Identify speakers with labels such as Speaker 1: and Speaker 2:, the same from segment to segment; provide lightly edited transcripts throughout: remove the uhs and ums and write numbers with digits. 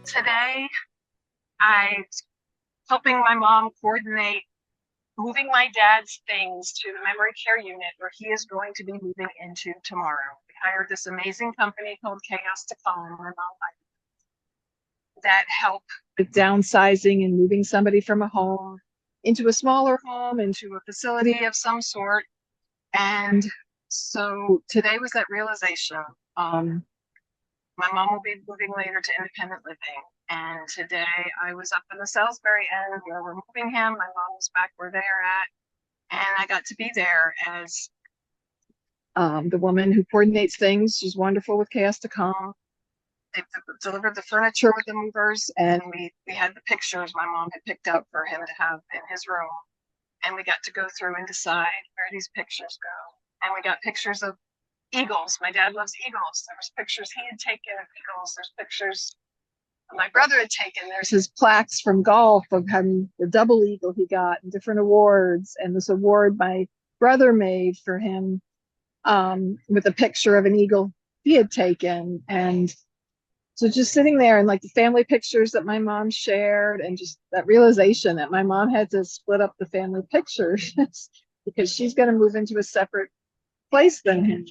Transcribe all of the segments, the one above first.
Speaker 1: Today, I'm helping my mom coordinate moving my dad's things to the memory care unit where he is going to be moving into tomorrow. We hired this amazing company called Chaos to Calm, my mom that help with downsizing and moving somebody from a home into a smaller home, into a facility of some sort. And so today was that realization. Um, my mom will be moving later to independent living. And today I was up in the Salisbury end where we're moving him. My mom was back where they're at. And I got to be there as the woman who coordinates things. She's wonderful with Chaos to Calm. They delivered the furniture with the movers, and we had the pictures my mom had picked out for him to have in his room. And we got to go through and decide where these pictures go. And we got pictures of eagles. My dad loves eagles. There was pictures he had taken of eagles. There's pictures my brother had taken. There's his plaques from golf of having the double eagle he got and different awards. And this award my brother made for him with a picture of an eagle he had taken. And so just sitting there and like the family pictures that my mom shared, and just that realization that my mom had to split up the family pictures because she's going to move into a separate place than him.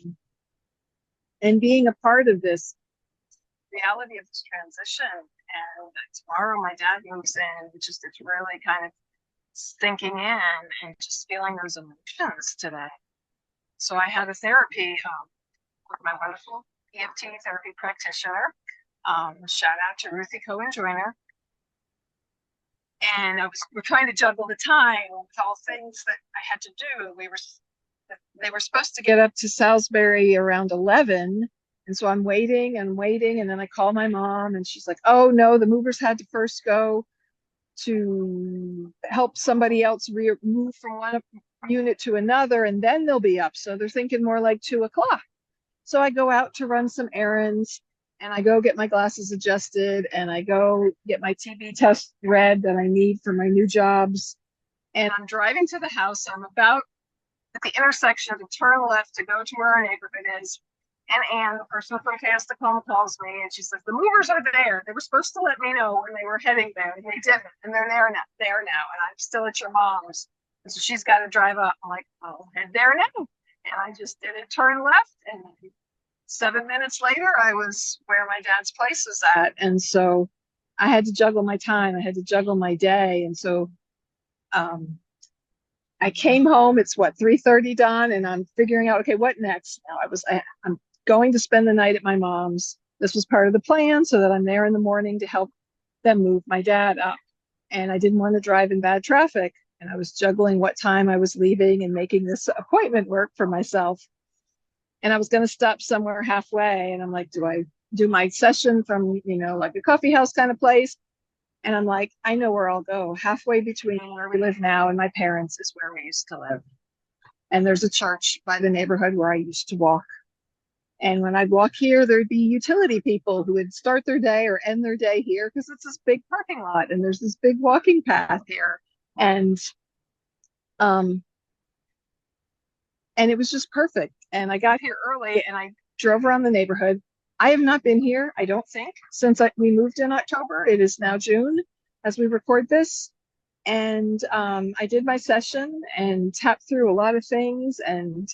Speaker 1: And being a part of this reality of this transition. And tomorrow my dad moves in, it's really kind of sinking in and just feeling those emotions today. So I had a therapy with my wonderful EFT therapy practitioner. Shout out to Ruthie Cohen Joyner. And we're trying to juggle the time with all things that I had to do. They were supposed to get up to Salisbury around 11. And so I'm waiting and waiting. And then I call my mom and she's like, oh no, the movers had to first go to help somebody else move from one unit to another, and then they'll be up. So they're thinking more like 2 o'clock. So I go out to run some errands, and I go get my glasses adjusted, and I go get my TB test read that I need for my new jobs. And I'm driving to the house. I'm about at the intersection to turn left to go to where our neighborhood is. And Anne, the person from Chaos to Calm, calls me, and she says, the movers are there. They were supposed to let me know when they were heading there, and they didn't. And they're there now, and I'm still at your mom's. And so she's got to drive up. I'm like, I'll head there now. And I just did a turn left, and 7 minutes later, I was where my dad's place was at. And so I had to juggle my time. I had to juggle my day. And so I came home. It's 3:30 done, and I'm figuring out, okay, what next? Now I'm going to spend the night at my mom's. This was part of the plan so that I'm there in the morning to help them move my dad up. And I didn't want to drive in bad traffic. And I was juggling what time I was leaving and making this appointment work for myself. And I was going to stop somewhere halfway. And I'm like, do I do my session from, like a coffee house kind of place? And I'm like, I know where I'll go. Halfway between where we live now and my parents is where we used to live. And there's a church by the neighborhood where I used to walk. And when I'd walk here, there'd be utility people who would start their day or end their day here because it's this big parking lot and there's this big walking path here. And it was just perfect. And I got here early and I drove around the neighborhood. I have not been here, I don't think, since we moved in October. It is now June as we record this. And I did my session and tapped through a lot of things, and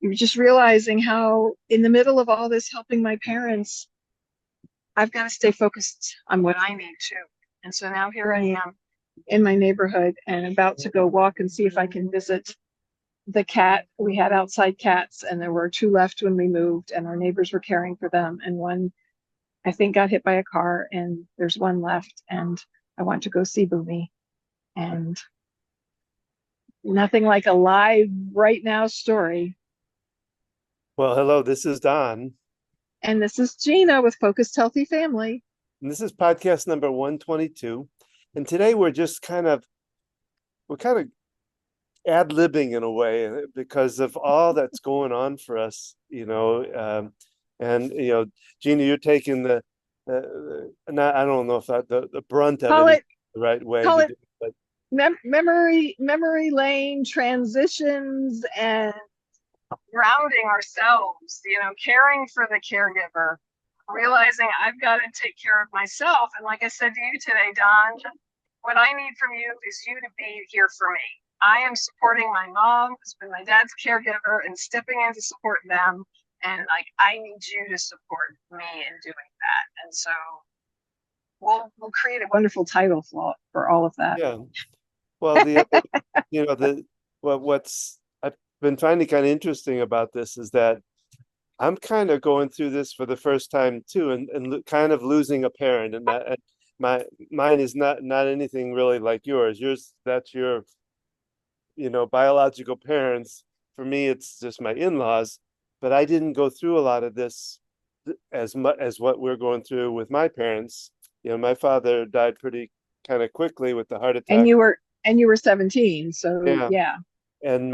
Speaker 1: you're just realizing how in the middle of all this helping my parents, I've got to stay focused on what I need to. And so now here I am in my neighborhood and about to go walk and see if I can visit the cat. We had outside cats, and there were 2 left when we moved, and our neighbors were caring for them. And one, I think, got hit by a car, and there's 1 left. And I want to go see Boomy. And nothing like a live right now story.
Speaker 2: Well, hello, this is Don.
Speaker 1: And this is Gina with Focused Healthy Family.
Speaker 2: And this is podcast number 122. And today we're kind of ad-libbing in a way because of all that's going on for us, and Gina, you're taking the I don't know if the brunt of it is the right way to do it, but
Speaker 1: memory lane transitions and grounding ourselves, caring for the caregiver. realizing I've got to take care of myself. And like I said to you today, Don, what I need from you is you to be here for me. I am supporting my mom, who's been my dad's caregiver, and stepping in to support them. And like, I need you to support me in doing that. And so we'll create a wonderful title for all of that.
Speaker 2: Yeah. Well, the other, what's I've been finding kind of interesting about this is that I'm kind of going through this for the first time too, and kind of losing a parent, and that mine is not anything really like yours. Yours, that's your, biological parents. For me, it's just my in-laws, but I didn't go through a lot of this as much as what we're going through with my parents. My father died pretty kind of quickly with the heart
Speaker 1: And
Speaker 2: attack.
Speaker 1: you were 17, so
Speaker 2: Yeah.
Speaker 1: yeah.
Speaker 2: And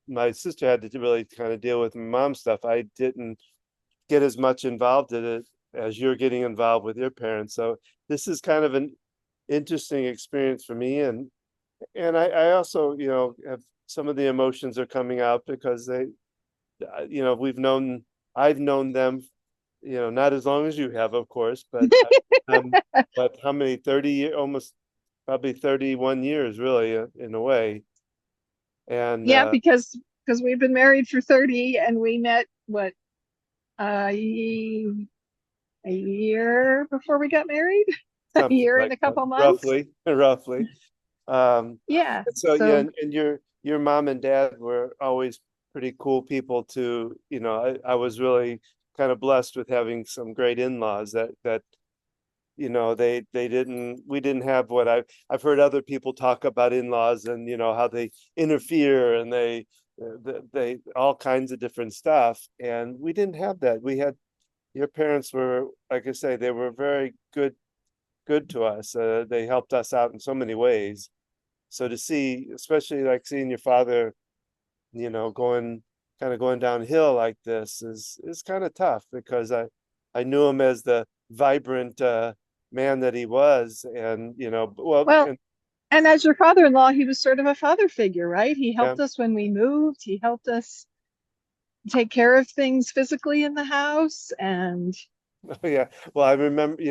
Speaker 2: my sister had to really kind of deal with my mom's stuff. I didn't get as much involved in it as you're getting involved with your parents. So this is kind of an interesting experience for me. And I also, have some of the emotions are coming out because they, I've known them, not as long as you have, of course, um, but how many, 30 years, almost probably 31 years, really, in a way. And
Speaker 1: Yeah, because we've been married for 30 and we met what a year before we got married. A
Speaker 2: something
Speaker 1: year and
Speaker 2: like
Speaker 1: a
Speaker 2: that,
Speaker 1: couple months.
Speaker 2: roughly.
Speaker 1: Yeah.
Speaker 2: So yeah,
Speaker 1: So
Speaker 2: and your mom and dad were always pretty cool people to, I was really kind of blessed with having some great in-laws that we didn't have what I've heard other people talk about in-laws, and how they interfere, and they all kinds of different stuff, and we didn't have that. We had Your parents were, like I say, they were very good to us. They helped us out in so many ways. So to see, especially like seeing your father, going downhill like this is kind of tough, because I knew him as the vibrant man that he was, and well,
Speaker 1: well,
Speaker 2: and
Speaker 1: and as your father-in-law, he was sort of a father figure, right? He
Speaker 2: yeah.
Speaker 1: helped us when we moved. He helped us take care of things physically in the house. And
Speaker 2: Oh, yeah. Well, I remember,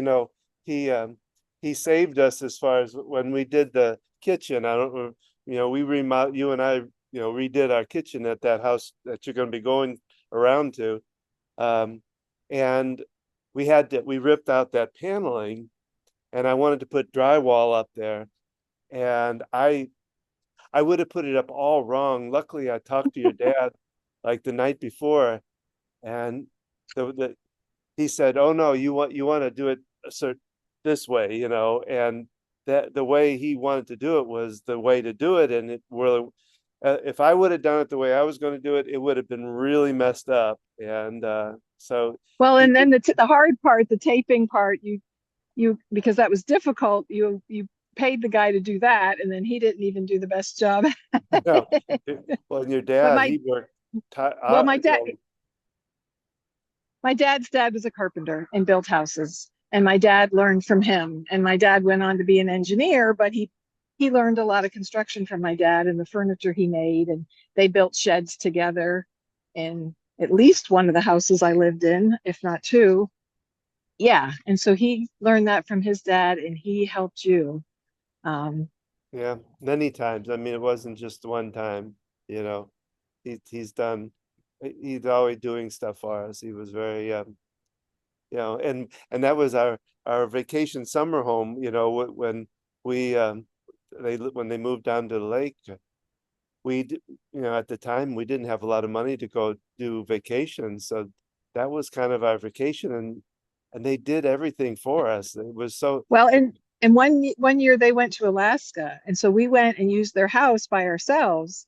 Speaker 2: he saved us as far as when we did the kitchen. I don't know, we you and I, redid our kitchen at that house that you're going to be going around to. Um, and we ripped out that paneling, and I wanted to put drywall up there, and I would have put it up all wrong. Luckily, I talked to your dad like the night before, and the he said, "Oh no, you want to do it this way, and that the way he wanted to do it was the way to do it, and it really, if I would have done it the way I was going to do it, it would have been really messed up, and so
Speaker 1: well,
Speaker 2: he
Speaker 1: and then
Speaker 2: did.
Speaker 1: the hard part, the taping part, you because that was difficult, you paid the guy to do that, and then he didn't even do the best job.
Speaker 2: No, well, and your
Speaker 1: But
Speaker 2: dad, he worked,
Speaker 1: well, my dad's dad was a carpenter and built houses, and my dad learned from him. And my dad went on to be an engineer, but he learned a lot of construction from my dad and the furniture he made. And they built sheds together in at least one of the houses I lived in, if not two. Yeah, and so he learned that from his dad, and he helped you. Um,
Speaker 2: yeah, many times. I mean, it wasn't just one time, you know. He's always doing stuff for us. He was very and that was our vacation summer home, when we when they moved down to the lake. At the time we didn't have a lot of money to go do vacations, so that was kind of our vacation, and they did everything for us. It was so.
Speaker 1: well, and one year they went to Alaska, and so we went and used their house by ourselves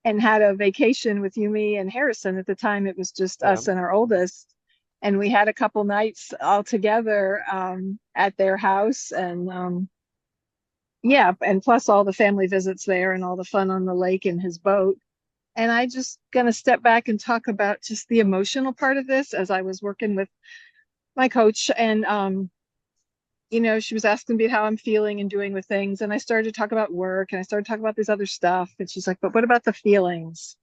Speaker 1: and had a vacation with Yumi and Harrison. At the time, it was just
Speaker 2: Yeah,
Speaker 1: us and our oldest. And we had a couple nights all together at their house. And yeah, and plus all the family visits there and all the fun on the lake in his boat. And I just gonna step back and talk about just the emotional part of this as I was working with my coach. And she was asking me how I'm feeling and doing with things. And I started to talk about work and I started to talk about this other stuff. And she's like, but what about the feelings?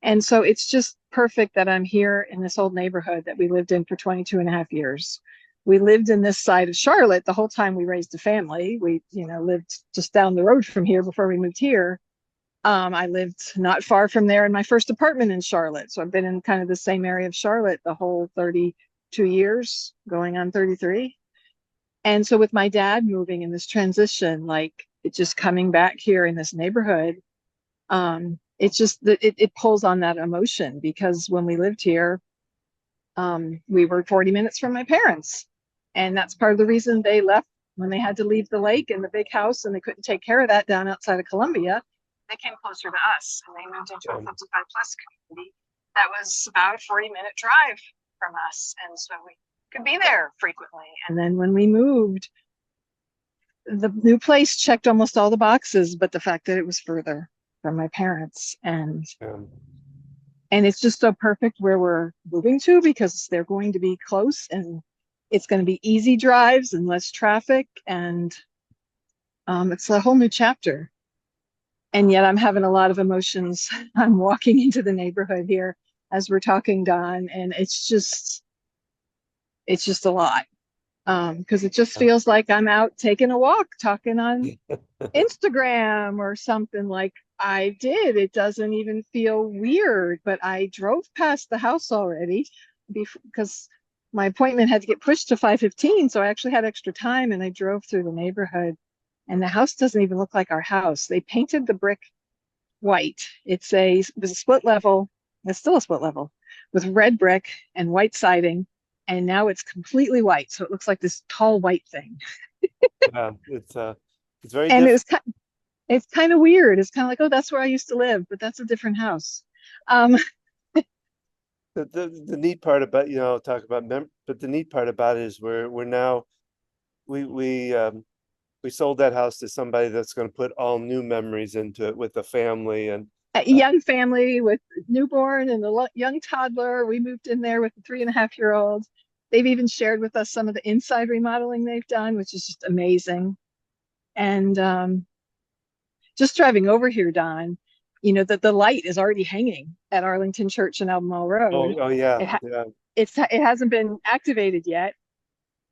Speaker 1: And so it's just perfect that I'm here in this old neighborhood that we lived in for 22 and a half years. We lived in this side of Charlotte the whole time we raised a family. We, lived just down the road from here before we moved here. I lived not far from there in my first apartment in Charlotte. So I've been in kind of the same area of Charlotte the whole 32 years, going on 33. And so with my dad moving in this transition, like it just coming back here in this neighborhood, it's just that it pulls on that emotion because when we lived here, we were 40 minutes from my parents. And that's part of the reason they left when they had to leave the lake and the big house and they couldn't take care of that down outside of Columbia. They came closer to us and they moved into a 55 plus community that was about a 40-minute drive from us. And so we could be there frequently. And then when we moved, the new place checked almost all the boxes, but the fact that it was further from my parents and it's just so perfect where we're moving to because they're going to be close and it's going to be easy drives and less traffic and it's a whole new chapter. And yet I'm having a lot of emotions. I'm walking into the neighborhood here as we're talking, Don, and it's just a lot. Because it just feels like I'm out taking a walk, talking on Instagram or something like I did. It doesn't even feel weird, but I drove past the house already because my appointment had to get pushed to 5:15. So I actually had extra time and I drove through the neighborhood and the house doesn't even look like our house. They painted the brick white. It was a split level. It's still a split level with red brick and white siding. And now it's completely white. So it looks like this tall white thing.
Speaker 2: Yeah, it's very
Speaker 1: and
Speaker 2: different.
Speaker 1: it's kind of weird. It's kind of like, oh, that's where I used to live, but that's a different house.
Speaker 2: The neat part about, talk about but the neat part about it is we're now we sold that house to somebody that's going to put all new memories into it with the family and
Speaker 1: A young family with newborn and a young toddler. We moved in there with a 3.5-year-old. They've even shared with us some of the inside remodeling they've done, which is just amazing. And just driving over here, Don, that the light is already hanging at Arlington Church and Albemarle Road.
Speaker 2: oh yeah,
Speaker 1: It hasn't been activated yet.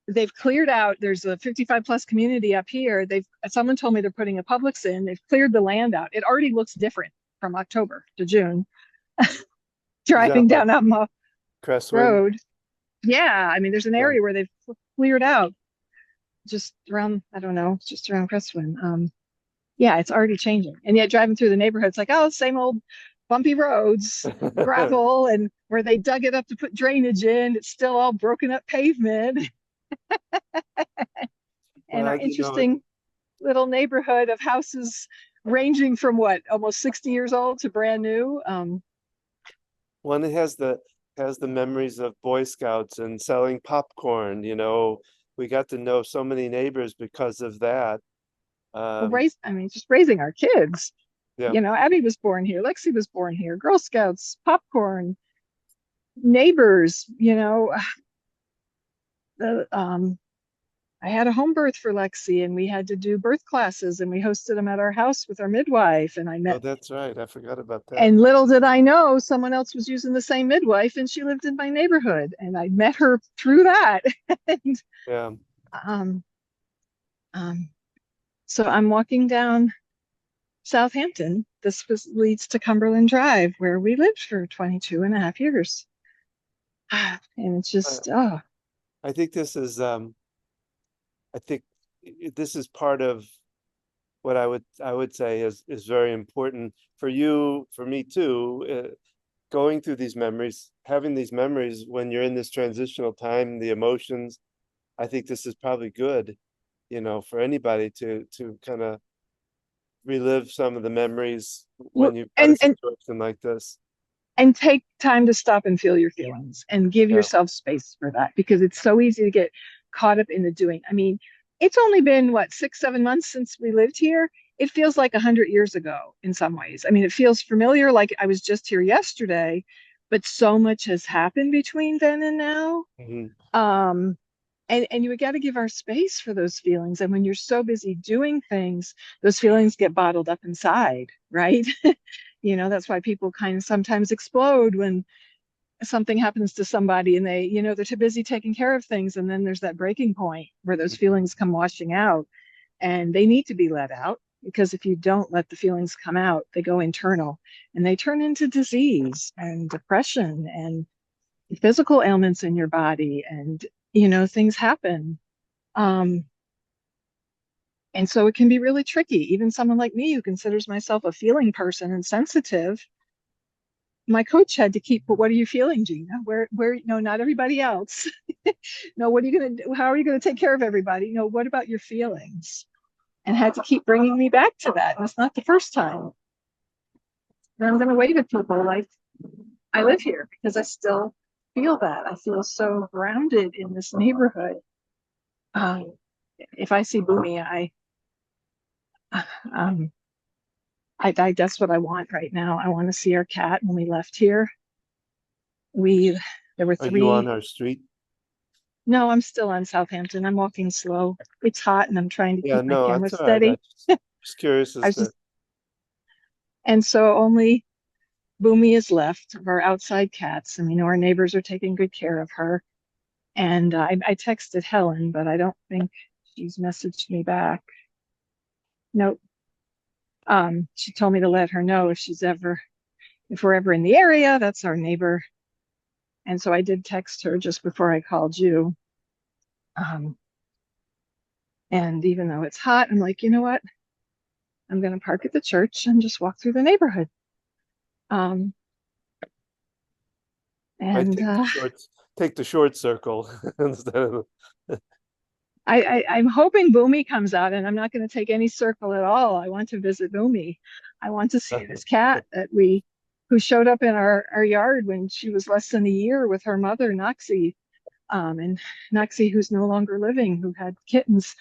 Speaker 1: They've cleared out. There's a 55 plus community up here. Someone told me they're putting a Publix in. They've cleared the land out. It already looks different from October to June. Driving down Albemarle Road. Yeah, I mean, there's an area where they've cleared out just around, I don't know, just around Crestwin. Yeah, it's already changing. And yet driving through the neighborhood, it's like, oh, same old bumpy roads, gravel, and where they dug it up to put drainage in, it's still all broken up pavement. And our interesting little neighborhood of houses ranging from almost 60 years old to brand new.
Speaker 2: One that has the memories of Boy Scouts and selling popcorn. We got to know so many neighbors because of that.
Speaker 1: Just raising our kids.
Speaker 2: Yeah.
Speaker 1: Abby was born here. Lexi was born here. Girl Scouts, popcorn, neighbors. I had a home birth for Lexi, and we had to do birth classes, and we hosted them at our house with our midwife. And I met.
Speaker 2: Oh, that's right. I forgot about that.
Speaker 1: And little did I know, someone else was using the same midwife, and she lived in my neighborhood, and I met her through that. And,
Speaker 2: yeah.
Speaker 1: So I'm walking down Southampton. This leads to Cumberland Drive, where we lived for 22 and a half years. And it's just,
Speaker 2: I think this is, part of what I would say is very important for you, for me too, going through these memories, having these memories when you're in this transitional time, the emotions. I think this is probably good, for anybody to kind of relive some of the memories when you've got a situation like this.
Speaker 1: And take time to stop and feel your feelings and give yourself space for that, because it's so easy to get caught up in the doing. I mean, it's only been 6-7 months since we lived here. It feels like 100 years ago in some ways. I mean, it feels familiar, like I was just here yesterday, but so much has happened between then and now.
Speaker 2: Mm-hmm.
Speaker 1: And you got to give our space for those feelings. And when you're so busy doing things, those feelings get bottled up inside, right?
Speaker 3: That's why people kind of sometimes explode when something happens to somebody and they're too busy taking care of things. And then there's that breaking point where those feelings come washing out and they need to be let out, because if you don't let the feelings come out, they go internal and they turn into disease and depression and physical ailments in your body. And, things happen. Um, and so it can be really tricky. Even someone like me who considers myself a feeling person and sensitive, my coach had to keep, but what are you feeling, Gina? Where, no, not everybody else. No, what are you going to do? How are you going to take care of everybody? No, what about your feelings? And had to keep bringing me back to that. And it's not the first time. And I'm going to wave at people like I live here because I still feel that. I feel so grounded in this neighborhood. If I see Boomy, um, that's what I want right now. I want to see our cat. When we left here, there were
Speaker 2: Are you on
Speaker 3: 3.
Speaker 2: our street?
Speaker 3: No, I'm still on Southampton. I'm walking slow. It's hot and I'm trying to
Speaker 2: Yeah,
Speaker 3: keep my
Speaker 2: no,
Speaker 3: camera
Speaker 2: that's all right. I
Speaker 3: steady.
Speaker 2: just curious
Speaker 3: I
Speaker 2: as
Speaker 3: was
Speaker 2: to,
Speaker 3: just, and so only Boomy is left of our outside cats, and we know our neighbors are taking good care of her. And I texted Helen, but I don't think she's messaged me back. Nope. She told me to let her know if we're ever in the area. That's our neighbor. And so I did text her just before I called you. And even though it's hot, I'm like, you know what? I'm going to park at the church and just walk through the neighborhood. Um,
Speaker 2: I
Speaker 3: and
Speaker 2: take the short circle instead of,
Speaker 3: I'm hoping Boomy comes out, and I'm not going to take any circle at all. I want to visit Boomy. I want to see this cat who showed up in our yard when she was less than a year with her mother, Noxie. And Noxie, who's no longer living, who had kittens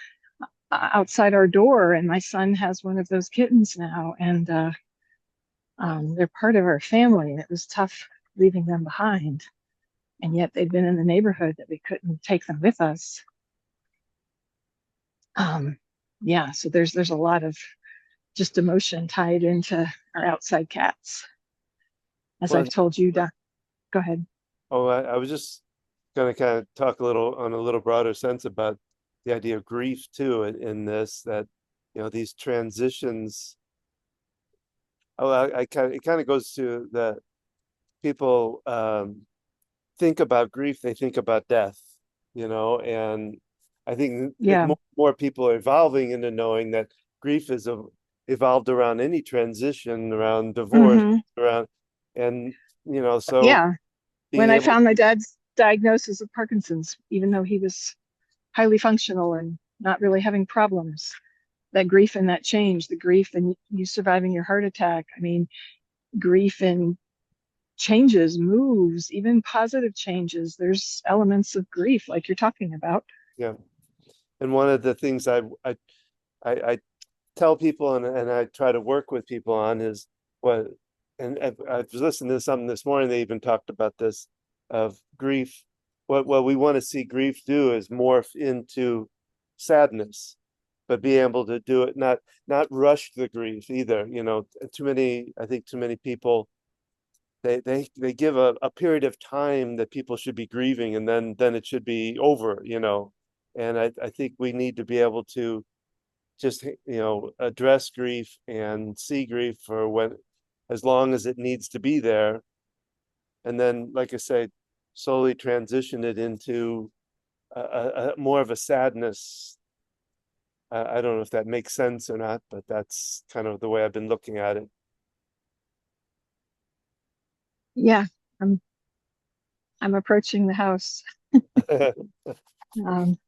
Speaker 3: outside our door. And my son has one of those kittens now. And they're part of our family. And it was tough leaving them behind. And yet they'd been in the neighborhood that we couldn't take them with us. Yeah, so there's a lot of just emotion tied into our outside cats. As
Speaker 2: well,
Speaker 3: I've told you, Doc, go ahead.
Speaker 2: oh, I was just going to kind of talk a little broader sense about the idea of grief too in this, that, these transitions. Oh, it kind of goes to the people think about grief, they think about death, and I think
Speaker 3: Yeah.
Speaker 2: more people are evolving into knowing that grief is evolved around any transition, around divorce, around, and so
Speaker 3: Yeah.
Speaker 2: being
Speaker 3: When I
Speaker 2: able
Speaker 3: found my dad's diagnosis of Parkinson's, even though he was highly functional and not really having problems, that grief and that change, the grief and you surviving your heart attack. I mean, grief and changes, moves, even positive changes. There's elements of grief like you're talking about.
Speaker 2: yeah. And one of the things I tell people and I try to work with people on is what, and I've listened to something this morning, they even talked about this, of grief. What we want to see grief do is morph into sadness, but be able to do it, not rush the grief either. I think too many people, they give a period of time that people should be grieving, and then it should be over. And I think we need to be able to just address grief and see grief for as long as it needs to be there, and then, like I say, slowly transition it into a more of a sadness. I don't know if that makes sense or not, but that's kind of the way I've been looking at it.
Speaker 3: Yeah, I'm approaching the house. Um,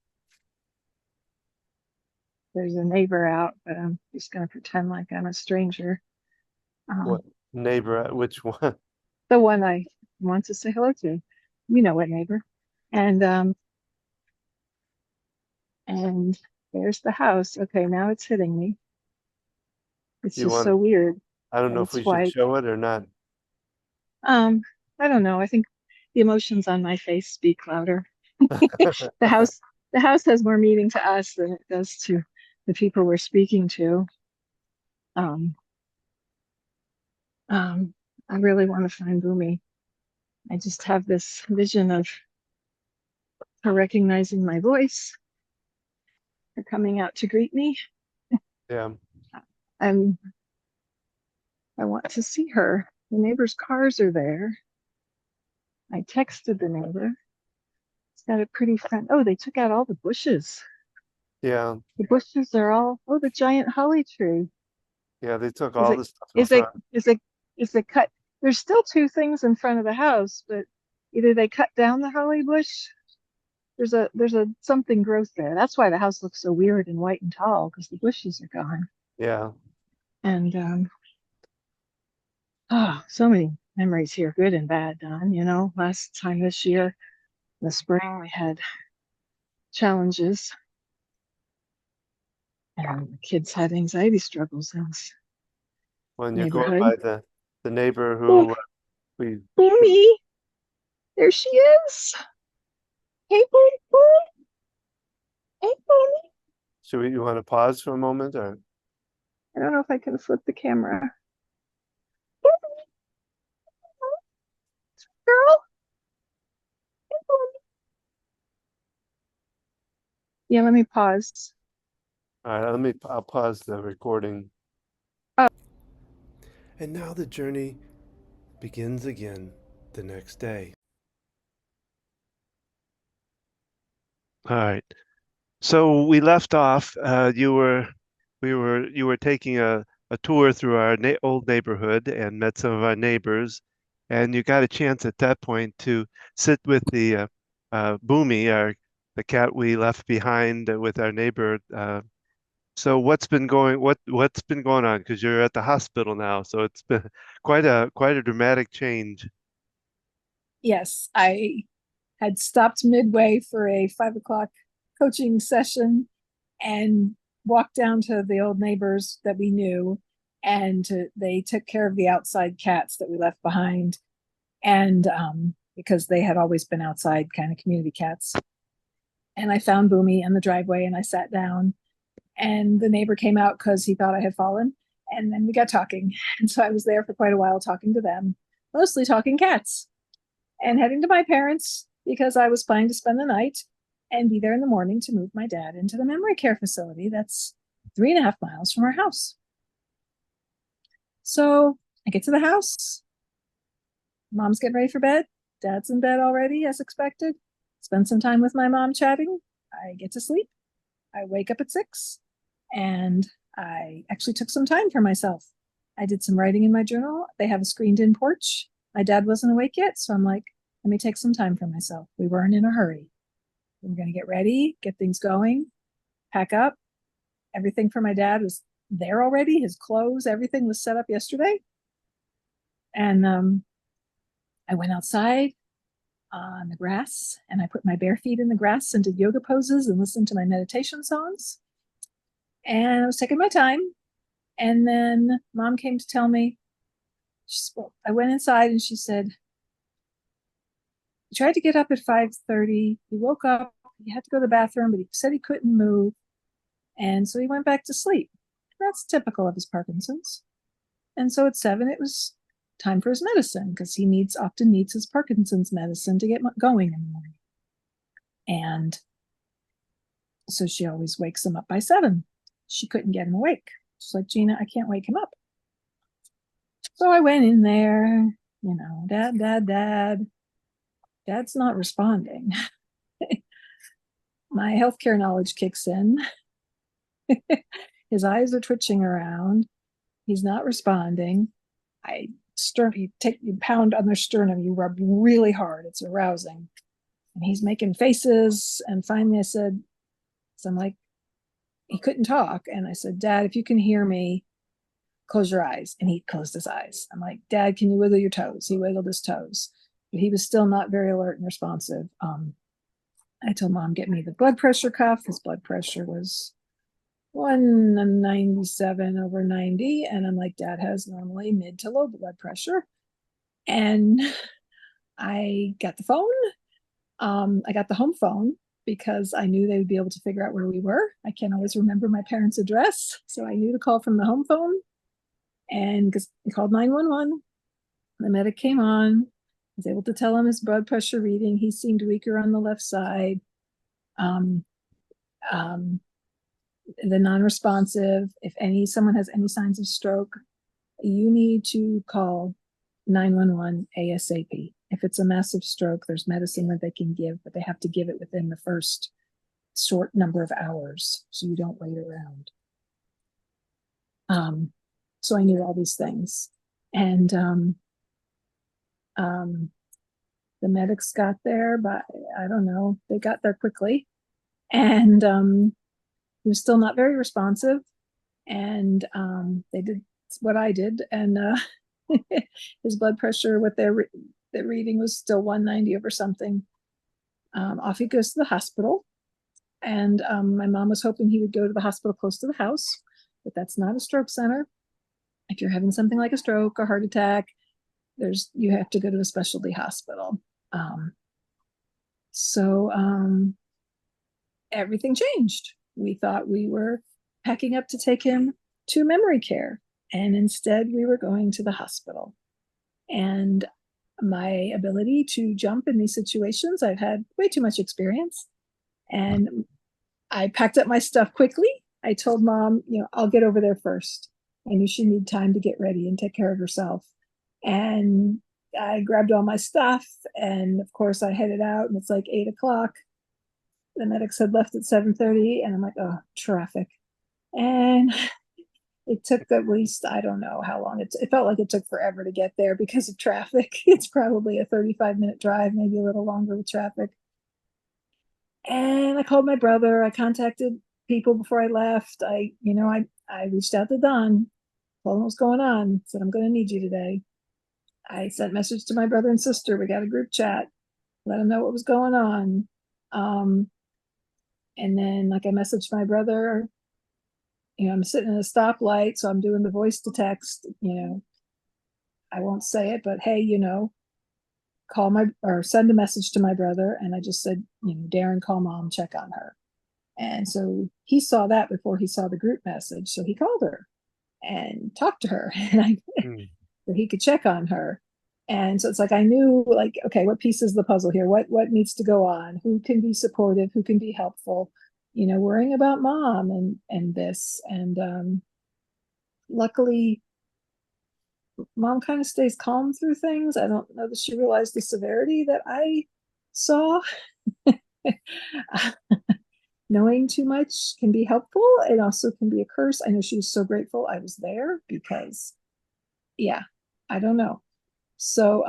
Speaker 3: there's a neighbor out, but I'm just going to pretend like I'm a stranger.
Speaker 2: What neighbor? Which one?
Speaker 3: The one I want to say hello to. You know what neighbor. And and there's the house. Okay, now it's hitting me. It's
Speaker 2: You
Speaker 3: just
Speaker 2: want?
Speaker 3: so weird
Speaker 2: I don't
Speaker 3: that
Speaker 2: know if we
Speaker 3: it's
Speaker 2: should
Speaker 3: white.
Speaker 2: show it or not.
Speaker 3: Um, I don't know. I think the emotions on my face speak louder. The house the house has more meaning to us than it does to the people we're speaking to. Um, I really want to find Boomy. I just have this vision of her recognizing my voice, her coming out to greet me,
Speaker 2: Yeah.
Speaker 3: and I want to see her. The neighbor's cars are there. I texted the neighbor. It's got a pretty front. Oh, they took out all the bushes.
Speaker 2: Yeah.
Speaker 3: The bushes are all, oh, the giant holly tree.
Speaker 2: Yeah. They took
Speaker 3: Is
Speaker 2: all
Speaker 3: it,
Speaker 2: the stuff in
Speaker 3: is it,
Speaker 2: front.
Speaker 3: is it cut? There's still two things in front of the house, but either they cut down the holly bush. There's a something growth there. That's why the house looks so weird and white and tall, because the bushes are gone.
Speaker 2: Yeah.
Speaker 3: And so many memories here, good and bad, Don. You know, last time this year, in the spring, we had challenges, and the kids had anxiety struggles in this
Speaker 2: When you're going
Speaker 3: neighborhood.
Speaker 2: by the neighbor
Speaker 3: Oh,
Speaker 2: who we
Speaker 3: Boomy, there she is. Hey, Boom, Boom. Hey, Boomy.
Speaker 2: you want to pause for a moment or?
Speaker 3: I don't know if I can flip the camera. Girl. Hey, Boomy. Yeah, let me pause.
Speaker 2: All right, I'll pause the recording.
Speaker 3: Oh.
Speaker 2: And now the journey begins again the next day. All right. So we left off. You were taking a tour through our old neighborhood and met some of our neighbors, and you got a chance at that point to sit with the Boomy, the cat we left behind with our neighbor. So what's been going on? Because you're at the hospital now, so it's been quite a dramatic change.
Speaker 4: Yes, I had stopped midway for a 5 o'clock coaching session and walked down to the old neighbors that we knew, and they took care of the outside cats that we left behind, and because they had always been outside kind of community cats. And I found Boomy in the driveway, and I sat down, and the neighbor came out because he thought I had fallen, and then we got talking. And so I was there for quite a while talking to them, mostly talking cats, and heading to my parents because I was planning to spend the night and be there in the morning to move my dad into the memory care facility that's 3.5 miles from our house. So I get to the house. Mom's getting ready for bed. Dad's in bed already, as expected. Spend some time with my mom chatting. I get to sleep. I wake up at 6, and I actually took some time for myself. I did some writing in my journal. They have a screened-in porch. My dad wasn't awake yet, so I'm like, let me take some time for myself. We weren't in a hurry. We were going to get ready, get things going, pack up. Everything for my dad was there already. His clothes, everything was set up yesterday. And I went outside on the grass, and I put my bare feet in the grass and did yoga poses and listened to my meditation songs. And I was taking my time. And then Mom came to tell me, I went inside and she said, he tried to get up at 5:30. He woke up, he had to go to the bathroom, but he said he couldn't move. And so he went back to sleep. That's typical of his Parkinson's. And so at 7, it was time for his medicine, because he often needs his Parkinson's medicine to get going in the morning. And so she always wakes him up by 7. She couldn't get him awake. She's like, Gina, I can't wake him up. So I went in there, Dad. Dad's not responding. My healthcare knowledge kicks in. His eyes are twitching around. He's not responding. You pound on their sternum, you rub really hard. It's arousing. And he's making faces. And finally I said, so I'm like, he couldn't talk. And I said, Dad, if you can hear me, close your eyes. And he closed his eyes. I'm like, Dad, can you wiggle your toes? He wiggled his toes, but he was still not very alert and responsive. I told Mom, get me the blood pressure cuff. His blood pressure was 197/90. And I'm like, Dad has normally mid to low blood pressure. And I got the phone. I got the home phone because I knew they would be able to figure out where we were. I can't always remember my parents' address, so I knew to call from the home phone. And because he called 911, the medic came on, was able to tell him his blood pressure reading. He seemed weaker on the left side. Um, the non-responsive, if someone has any signs of stroke, you need to call 911 ASAP. If it's a massive stroke, there's medicine that they can give, but they have to give it within the first short number of hours, so you don't wait around. So I knew all these things. And the medics got there, but I don't know, they got there quickly. And he was still not very responsive. And they did what I did. And his blood pressure with the reading was still 190 over something. Off he goes to the hospital. And my mom was hoping he would go to the hospital close to the house, but that's not a stroke center. If you're having something like a stroke or heart attack, you have to go to a specialty hospital. So everything changed. We thought we were packing up to take him to memory care, and instead we were going to the hospital. And my ability to jump in these situations, I've had way too much experience. And I packed up my stuff quickly. I told Mom, I'll get over there first. I knew she needed time to get ready and take care of herself. And I grabbed all my stuff, and of course I headed out, and it's like 8 o'clock. The medics had left at 7:30, and I'm like, oh, traffic. And it took at least, I don't know how long, it felt like it took forever to get there because of traffic. It's probably a 35-minute drive, maybe a little longer with traffic. And I called my brother. I contacted people before I left. I reached out to Don, told him what's going on, said, I'm going to need you today. I sent message to my brother and sister. We got a group chat, let them know what was going on. And then, like, I messaged my brother, I'm sitting in a stoplight, so I'm doing the voice to text, I won't say it, but hey, send a message to my brother. And I just said, Darren, call Mom, check on her. And so he saw that before he saw the group message. So he called her and talked to her, and so he could check on her. And so it's like, I knew, like, okay, what piece is the puzzle here? What needs to go on? Who can be supportive? Who can be helpful? Worrying about Mom and this. And luckily, Mom kind of stays calm through things. I don't know that she realized the severity that I saw. Knowing too much can be helpful. It also can be a curse. I know she was so grateful I was there because, I don't know. So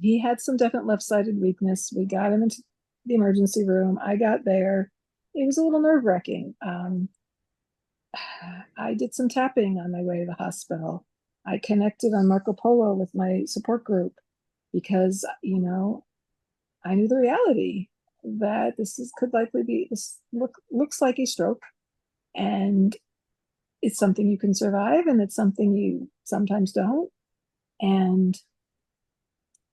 Speaker 4: he had some definite left-sided weakness. We got him into the emergency room. I got there. It was a little nerve-wracking. I did some tapping on my way to the hospital. I connected on Marco Polo with my support group because, I knew the reality that could likely be, looks like a stroke, and it's something you can survive, and it's something you sometimes don't. And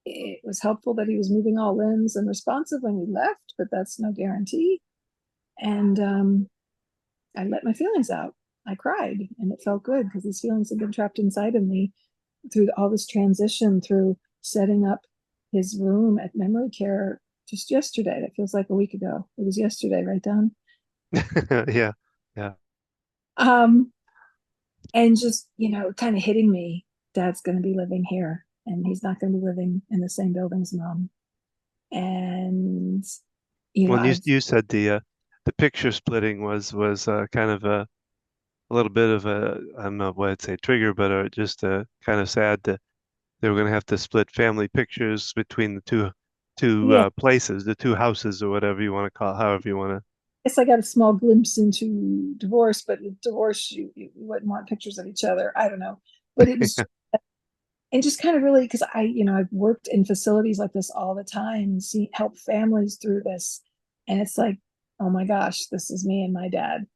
Speaker 4: it was helpful that he was moving all limbs and responsive when we left, but that's no guarantee. And I let my feelings out. I cried, and it felt good because these feelings had been trapped inside of me through all this transition, through setting up his room at memory care just yesterday. That feels like a week ago. It was yesterday, right, Don?
Speaker 2: Yeah.
Speaker 4: And just, kind of hitting me, Dad's going to be living here, and he's not going to be living in the same building as Mom. And,
Speaker 2: Well, you said the picture splitting was kind of a little bit of a, I don't know what I'd say, trigger, but just kind of sad that they were going to have to split family pictures between the two places, the two houses, or whatever you want to call it, however you want to.
Speaker 4: Guess I got a small glimpse into divorce, but with divorce, you wouldn't want pictures of each other. I don't know, but it was, and just kind of really, because I've worked in facilities like this all the time and help families through this, and it's like, oh my gosh, this is me and my dad.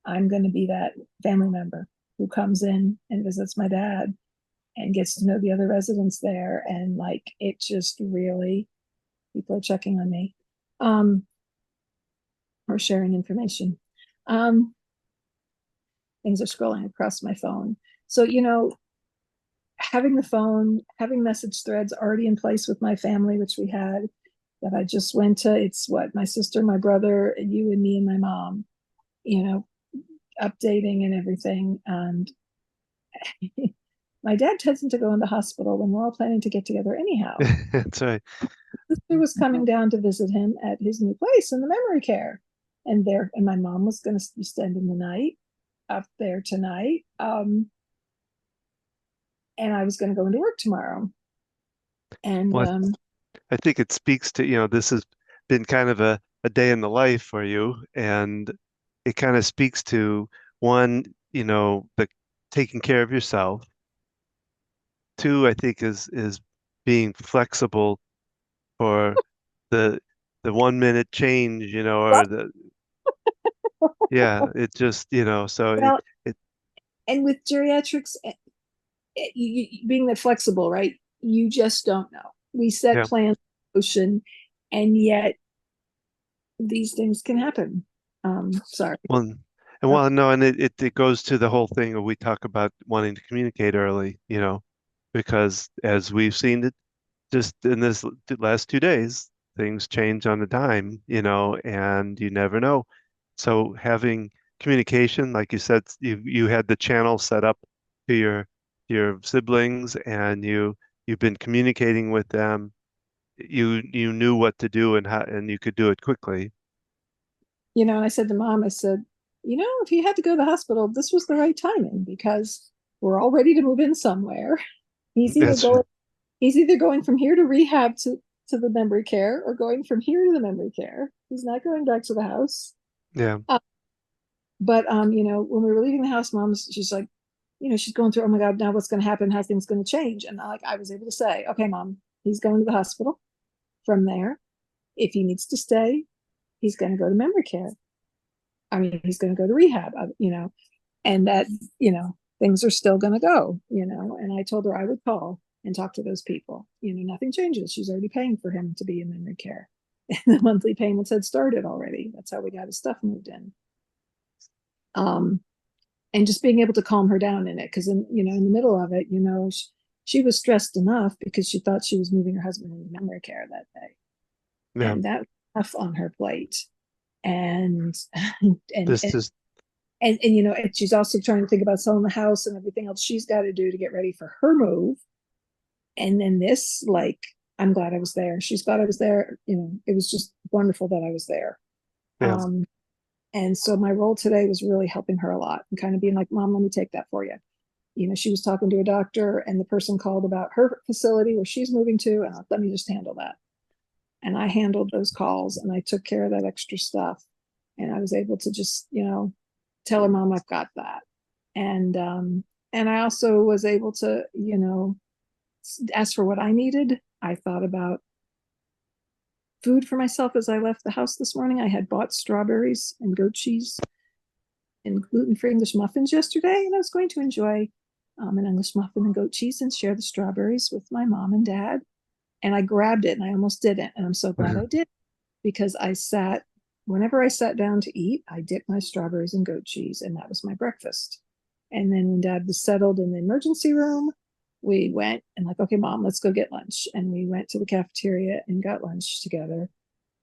Speaker 4: I'm going to be that family member who comes in and visits my dad and gets to know the other residents there, and like, it just really, people are checking on me. Or sharing information. Things are scrolling across my phone. So, having the phone, having message threads already in place with my family, which we had, that I just went to, it's what, my sister, my brother, and you and me and my mom, updating and everything. And my dad tends to go in the hospital when we're all planning to get together anyhow.
Speaker 2: That's right.
Speaker 4: Sister was coming down to visit him at his new place in the memory care. And my mom was going to be spending the night up there tonight. And I was going to go into work tomorrow. And
Speaker 2: Well, I think it speaks to, this has been kind of a day in the life for you, and it kind of speaks to one, the taking care of yourself. Two, I think is being flexible for the 1 minute change, or it just, so
Speaker 4: well,
Speaker 2: it
Speaker 4: and with geriatrics, being that flexible, right? You just don't know. We set
Speaker 2: yeah.
Speaker 4: plans in motion, and yet these things can happen. Sorry.
Speaker 2: No, and it goes to the whole thing we talk about wanting to communicate early, because as we've seen it just in this last 2 days, things change on a dime, and you never know. So having communication, like you said, you had the channel set up to your siblings, and you've been communicating with them. You knew what to do and how, and you could do it quickly.
Speaker 4: And I said to mom, I said, if you had to go to the hospital, this was the right timing because we're all ready to move in somewhere. He's either
Speaker 2: That's
Speaker 4: going, he's either going from here to rehab to the memory care or going from here to the memory care. He's not going back to the house.
Speaker 2: yeah.
Speaker 4: But when we were leaving the house, she's like, she's going through, oh my God, now what's going to happen? How things going to change? And I was able to say, okay, mom, he's going to the hospital. From there, if he needs to stay, he's going to go to memory care. I mean, he's going to go to rehab, and that, things are still going to go, and I told her I would call and talk to those people. Nothing changes. She's already paying for him to be in memory care. And the monthly payments had started already. That's how we got his stuff moved in. And just being able to calm her down in it. Cause in the middle of it, she was stressed enough because she thought she was moving her husband into memory care that day.
Speaker 2: Yeah.
Speaker 4: And that was tough on her plate. And
Speaker 2: This is
Speaker 4: and she's also trying to think about selling the house and everything else she's got to do to get ready for her move. And then this, like, I'm glad I was there. She's glad I was there. It was just wonderful that I was there.
Speaker 2: yeah.
Speaker 4: And so my role today was really helping her a lot and kind of being like, Mom, let me take that for you. She was talking to a doctor and the person called about her facility where she's moving to, and let me just handle that. And I handled those calls and I took care of that extra stuff. And I was able to just, tell her, Mom, I've got that. And I also was able to, ask for what I needed. I thought about food for myself as I left the house this morning. I had bought strawberries and goat cheese and gluten-free English muffins yesterday, and I was going to enjoy an English muffin and goat cheese and share the strawberries with my mom and dad. And I grabbed it and I almost didn't. And I'm so glad I did, because whenever I sat down to eat, I dipped my strawberries and goat cheese, and that was my breakfast. And then when dad was settled in the emergency room, we went and like, okay, Mom, let's go get lunch. And we went to the cafeteria and got lunch together.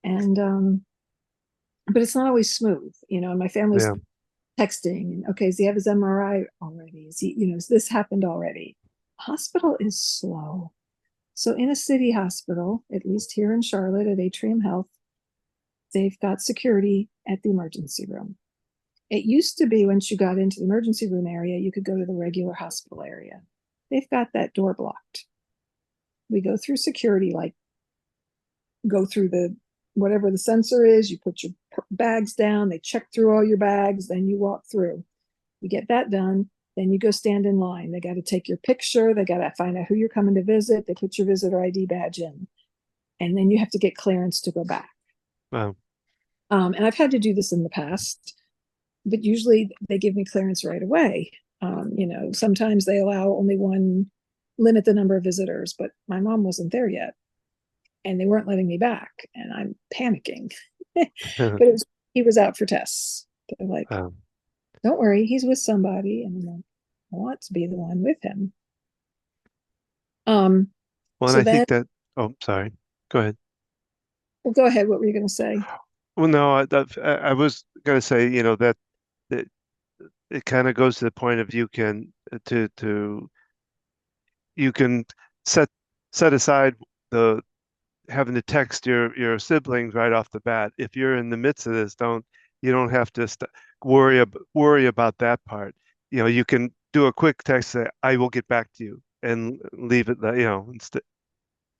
Speaker 4: And, but it's not always smooth, and my family's texting and, okay, does he have his MRI already? Is he, has this happened already? Hospital is slow. So in a city hospital, at least here in Charlotte at Atrium Health, they've got security at the emergency room. It used to be once you got into the emergency room area, you could go to the regular hospital area. They've got that door blocked. We go through security, like go through whatever the sensor is, you put your bags down, they check through all your bags, then you walk through. You get that done, then you go stand in line. They got to take your picture, they got to find out who you're coming to visit, they put your visitor ID badge in, and then you have to get clearance to go back.
Speaker 2: Wow.
Speaker 4: And I've had to do this in the past, but usually they give me clearance right away. Sometimes they allow only limit the number of visitors, but my mom wasn't there yet and they weren't letting me back, and I'm panicking. But he was out for tests. They're like, don't worry, he's with somebody. And I'm like, I want to be the one with him.
Speaker 2: Well, and
Speaker 4: So
Speaker 2: I
Speaker 4: then,
Speaker 2: think that, oh, sorry. Go ahead.
Speaker 4: well, go ahead. What were you going to say?
Speaker 2: Well, no, I was going to say, that it kind of goes to the point of you can set aside the having to text your siblings right off the bat. If you're in the midst of this, you don't have to worry about that part. You can do a quick text, say, I will get back to you, and leave it that, instead.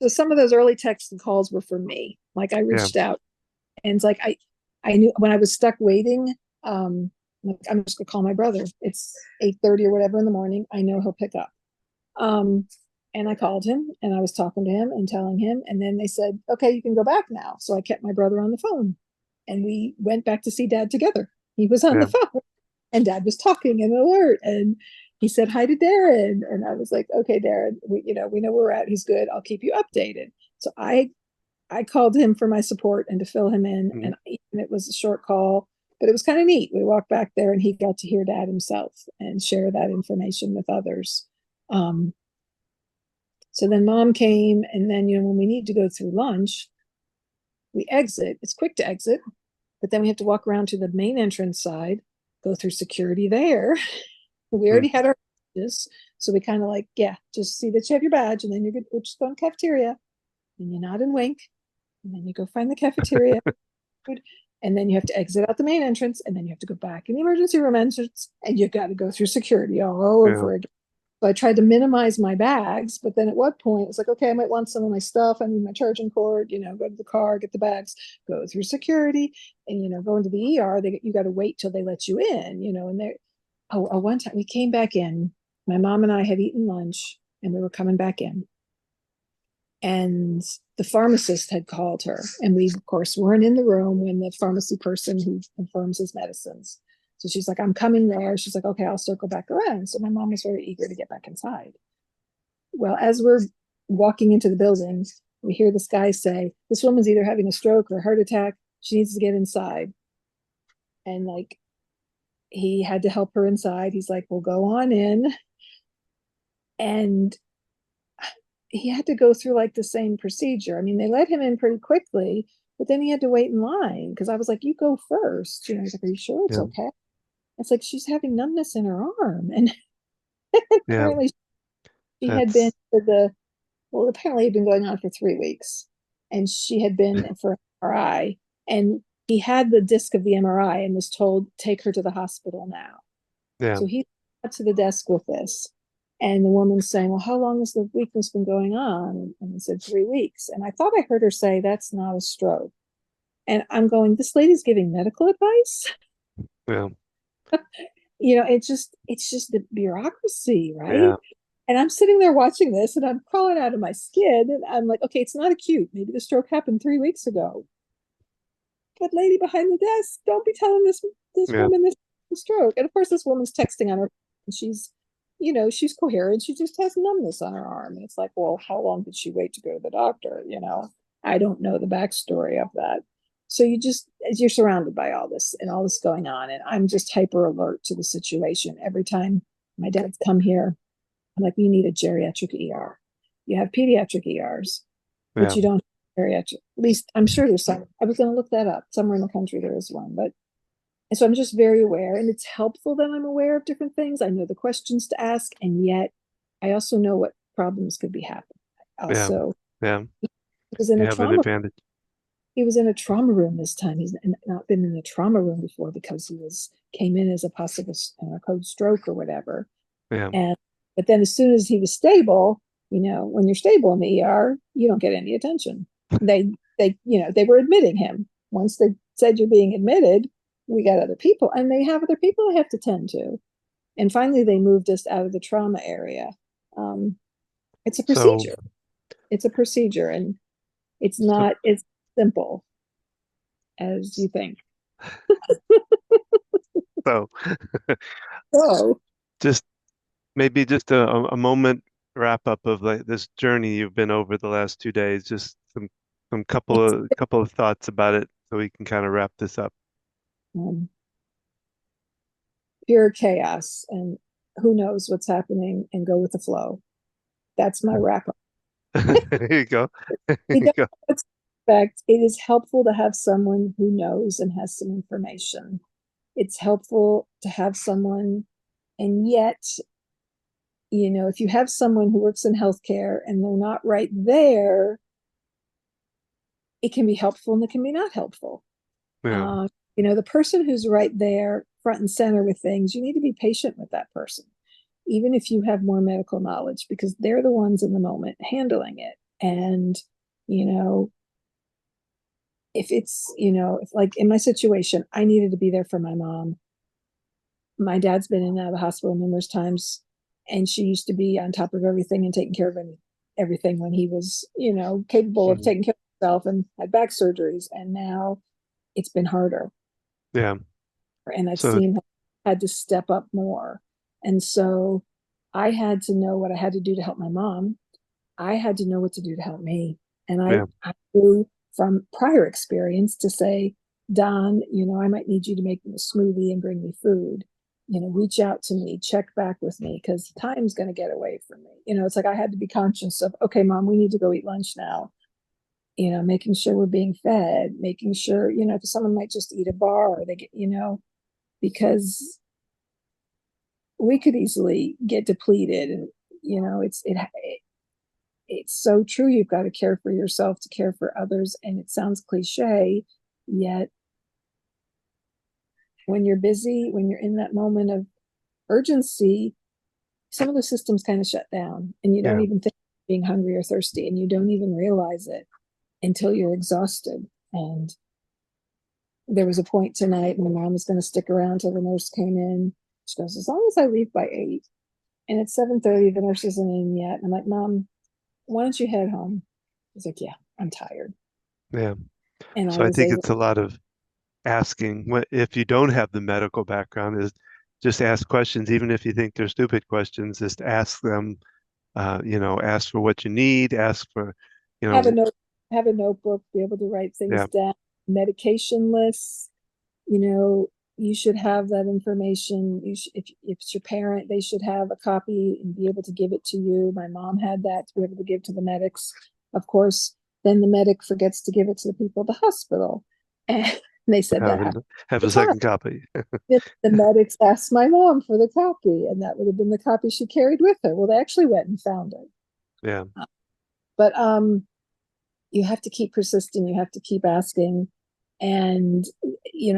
Speaker 4: So some of those early texts and calls were for me. Like I
Speaker 2: Yeah.
Speaker 4: reached out, and it's like I knew when I was stuck waiting. Like, I'm just gonna call my brother. It's 8:30 or whatever in the morning. I know he'll pick up. Um, and I called him and I was talking to him and telling him, and then they said, okay, you can go back now. So I kept my brother on the phone, and we went back to see Dad together. He was on
Speaker 2: Yeah.
Speaker 4: the phone, and Dad was talking and alert, and he said hi to Darren, and I was like, okay, Darren, we know where we're at. He's good. I'll keep you updated. So I called him for my support and to fill him in,
Speaker 2: Mhm.
Speaker 4: and it was a short call, but it was kind of neat. We walked back there, and he got to hear Dad himself and share that information with others. So then Mom came, and then when we need to go through lunch, we exit. It's quick to exit, but then we have to walk around to the main entrance side, go through security there. We already had our badges, so we kind of like, yeah, just see that you have your badge, and then you're good. We'll just go in the cafeteria, and you nod and wink, and then you go find the cafeteria, and then you have to exit out the main entrance, and then you have to go back in the emergency room entrance, and you've got to go through security all over again. So I tried to minimize my bags, but then at what point it's like, okay, I might want some of my stuff. I need my charging cord, go to the car, get the bags, go through security, and go into the ER. You got to wait till they let you in, and they're, one time we came back in, my mom and I had eaten lunch, and we were coming back in, and the pharmacist had called her, and we of course weren't in the room when the pharmacy person who confirms his medicines. So she's like, I'm coming there. She's like, okay, I'll circle back around. So my mom was very eager to get back inside. Well, as we're walking into the building, we hear this guy say, this woman's either having a stroke or a heart attack. She needs to get inside. And like, he had to help her inside. He's like, well, go on in. And he had to go through like the same procedure. I mean, they let him in pretty quickly, but then he had to wait in line because I was like, you go first. He's like, are you sure it's okay? It's like she's having numbness in her arm. And apparently she had been apparently it had been going on for 3 weeks. And she had been for MRI. And he had the disc of the MRI and was told, take her to the hospital now.
Speaker 2: Yeah.
Speaker 4: So he got to the desk with this. And the woman's saying, well, how long has the weakness been going on? And he said 3 weeks. And I thought I heard her say, that's not a stroke. And I'm going, this lady's giving medical advice.
Speaker 2: Yeah.
Speaker 4: It's just the bureaucracy, right?
Speaker 2: Yeah.
Speaker 4: And I'm sitting there watching this, and I'm crawling out of my skin, and I'm like, okay, it's not acute. Maybe the stroke happened 3 weeks ago. But lady behind the desk, don't be telling this woman this stroke. And of course, this woman's texting on her, and she's coherent. She just has numbness on her arm. And it's like, well, how long did she wait to go to the doctor? I don't know the backstory of that. So you're surrounded by all this and all this going on. And I'm just hyper alert to the situation. Every time my dad's come here, I'm like, you need a geriatric ER. You have pediatric ERs, but you don't have geriatric. At least I'm sure there's some. I was going to look that up. Somewhere in the country there is one. And so I'm just very aware. And it's helpful that I'm aware of different things. I know the questions to ask. And yet I also know what problems could be happening. Also,
Speaker 2: he
Speaker 4: was in
Speaker 2: you
Speaker 4: a
Speaker 2: have an
Speaker 4: trauma.
Speaker 2: advantage.
Speaker 4: He was in a trauma room this time. He's not been in a trauma room before because came in as a possible code stroke or whatever.
Speaker 2: Yeah.
Speaker 4: But then as soon as he was stable, when you're stable in the ER, you don't get any attention. They were admitting him. Once they said you're being admitted, we got other people, and they have other people they have to tend to. And finally, they moved us out of the trauma area. It's a procedure. It's a procedure, and it's not as simple as you think.
Speaker 2: So
Speaker 4: So
Speaker 2: maybe just a moment wrap up of like this journey you've been over the last 2 days. Just some couple of thoughts about it, so we can kind of wrap this up.
Speaker 4: pure chaos, and who knows what's happening and go with the flow. That's my wrap up.
Speaker 2: There you go. There
Speaker 4: We
Speaker 2: you
Speaker 4: don't
Speaker 2: go.
Speaker 4: know what to expect. It is helpful to have someone who knows and has some information. It's helpful to have someone, and yet, if you have someone who works in healthcare and they're not right there, it can be helpful and it can be not helpful.
Speaker 2: Yeah.
Speaker 4: The person who's right there, front and center with things, you need to be patient with that person, even if you have more medical knowledge, because they're the ones in the moment handling it. And, if it's, if like in my situation, I needed to be there for my mom. My dad's been in and out of the hospital numerous times, and she used to be on top of everything and taking care of everything when he was, capable of
Speaker 2: Mhm.
Speaker 4: taking care of himself, and had back surgeries. And now it's been harder.
Speaker 2: Yeah.
Speaker 4: And I've
Speaker 2: So
Speaker 4: seen her had to step up more. And so I had to know what I had to do to help my mom. I had to know what to do to help me. And
Speaker 2: yeah.
Speaker 4: I knew from prior experience to say, Don, I might need you to make me a smoothie and bring me food. Reach out to me, check back with me, because time's going to get away from me. It's like I had to be conscious of, okay, mom, we need to go eat lunch now. Making sure we're being fed, making sure, if someone might just eat a bar, or they get, because we could easily get depleted. And it's so true. You've got to care for yourself to care for others. And it sounds cliche, yet when you're busy, when you're in that moment of urgency, some of the systems kind of shut down, and you don't
Speaker 2: Yeah.
Speaker 4: even think being hungry or thirsty, and you don't even realize it until you're exhausted. And there was a point tonight, my mom was going to stick around till the nurse came in. She goes, as long as I leave by 8, and it's 7:30, the nurse isn't in yet. And I'm like, Mom, why don't you head home? She's like, yeah, I'm tired.
Speaker 2: Yeah.
Speaker 4: And I
Speaker 2: So I
Speaker 4: was
Speaker 2: think
Speaker 4: able,
Speaker 2: it's a lot of asking. If you don't have the medical background, is just ask questions, even if you think they're stupid questions. Just ask them. Ask for what you need. Ask for, you
Speaker 4: have a
Speaker 2: know,
Speaker 4: note, have a notebook, be able to write things
Speaker 2: yeah,
Speaker 4: down, medication lists. You should have that information. If it's your parent, they should have a copy and be able to give it to you. My mom had that to be able to give to the medics. Of course, then the medic forgets to give it to the people at the hospital. And they said that
Speaker 2: have
Speaker 4: happened
Speaker 2: have
Speaker 4: all
Speaker 2: a
Speaker 4: the time.
Speaker 2: second copy.
Speaker 4: The medics asked my mom for the copy, and that would have been the copy she carried with her. Well, they actually went and found it.
Speaker 2: Yeah.
Speaker 4: But you have to keep persisting. You have to keep asking. And,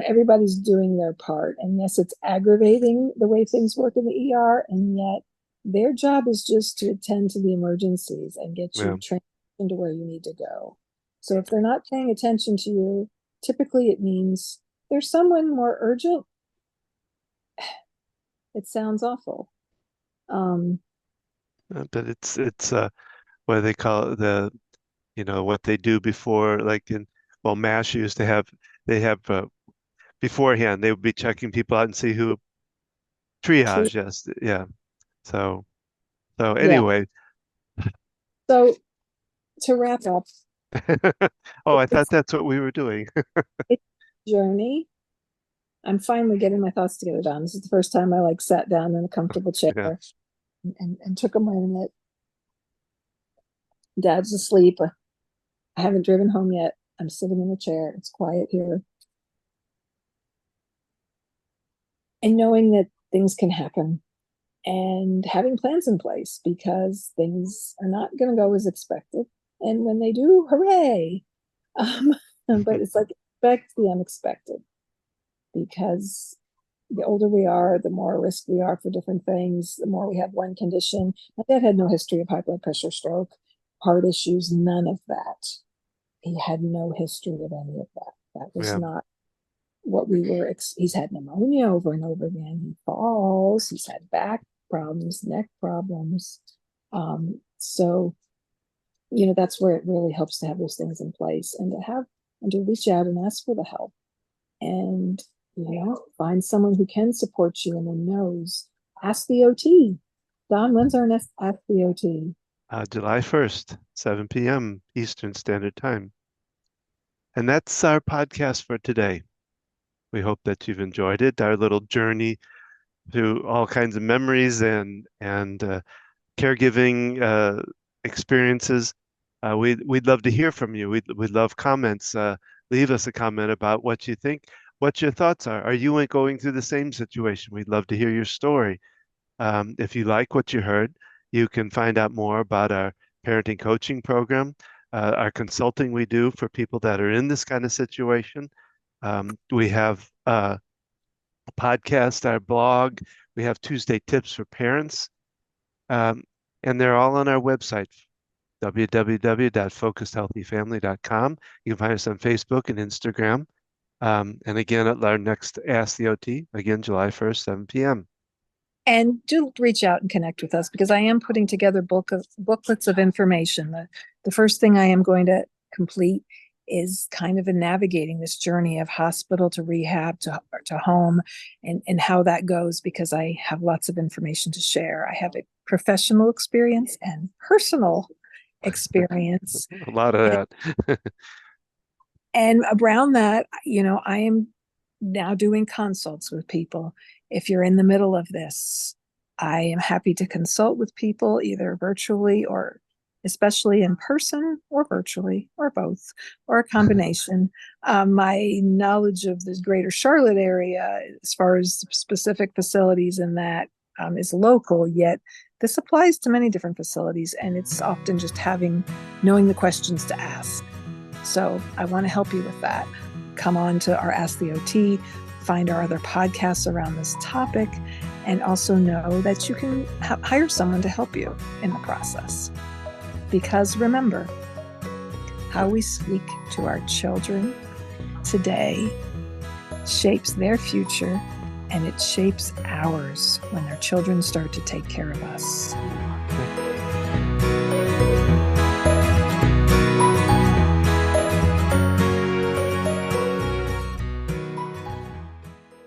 Speaker 4: everybody's doing their part. And yes, it's aggravating the way things work in the ER. And yet their job is just to attend to the emergencies and get
Speaker 2: Yeah.
Speaker 4: you trained into where you need to go. So if they're not paying attention to you, typically it means there's someone more urgent. It sounds awful.
Speaker 2: But it's what they call it, what they do before, like MASH used to have, they have beforehand, they would be checking people out and see who
Speaker 4: True.
Speaker 2: triage. Yes. Yeah. So,
Speaker 4: Yeah.
Speaker 2: anyway,
Speaker 4: So to wrap up,
Speaker 2: oh, I thought
Speaker 4: it's,
Speaker 2: that's what we were doing.
Speaker 4: it's a journey. I'm finally getting my thoughts together, Don. This is the first time I sat down in a comfortable chair
Speaker 2: Yeah.
Speaker 4: and took a minute. Dad's asleep. I haven't driven home yet. I'm sitting in the chair. It's quiet here. And knowing that things can happen and having plans in place, because things are not going to go as expected. And when they do, hooray. But it's like expect the unexpected, because the older we are, the more risk we are for different things, the more we have one condition. My dad had no history of high blood pressure, stroke, heart issues, none of that. He had no history of any of that. That was
Speaker 2: Yeah.
Speaker 4: not what we were. He's had pneumonia over and over again. He falls. He's had back problems, neck problems. So, that's where it really helps to have those things in place, and to reach out and ask for the help, and find someone who can support you and then knows. Ask the OT. Don, when's our next Ask the OT?
Speaker 2: July 1st, 7 p.m. Eastern Standard Time. And that's our podcast for today. We hope that you've enjoyed it, our little journey through all kinds of memories and caregiving experiences. We'd love to hear from you. We'd love comments. Leave us a comment about what you think, what your thoughts are. Are you going through the same situation? We'd love to hear your story. If you like what you heard, you can find out more about our parenting coaching program, our consulting we do for people that are in this kind of situation. We have a podcast, our blog. We have Tuesday tips for parents. And they're all on our website, www.focusedhealthyfamily.com. You can find us on Facebook and Instagram. And again, at our next Ask the OT, again, July 1st, 7 p.m.
Speaker 4: And do reach out and connect with us, because I am putting together booklets of information. The first thing I am going to complete is kind of navigating this journey of hospital to rehab to home, and how that goes, because I have lots of information to share. I have a professional experience and personal experience.
Speaker 2: A lot of that.
Speaker 4: And around that, I am now doing consults with people. If you're in the middle of this, I am happy to consult with people either virtually or especially in person, or virtually, or both, or a combination. My knowledge of the greater Charlotte area, as far as specific facilities in that, is local, yet this applies to many different facilities, and it's often just knowing the questions to ask. So I want to help you with that. Come on to our Ask the OT, find our other podcasts around this topic, and also know that you can hire someone to help you in the process. Because remember, how we speak to our children today shapes their future, and it shapes ours when their children start to take care of us.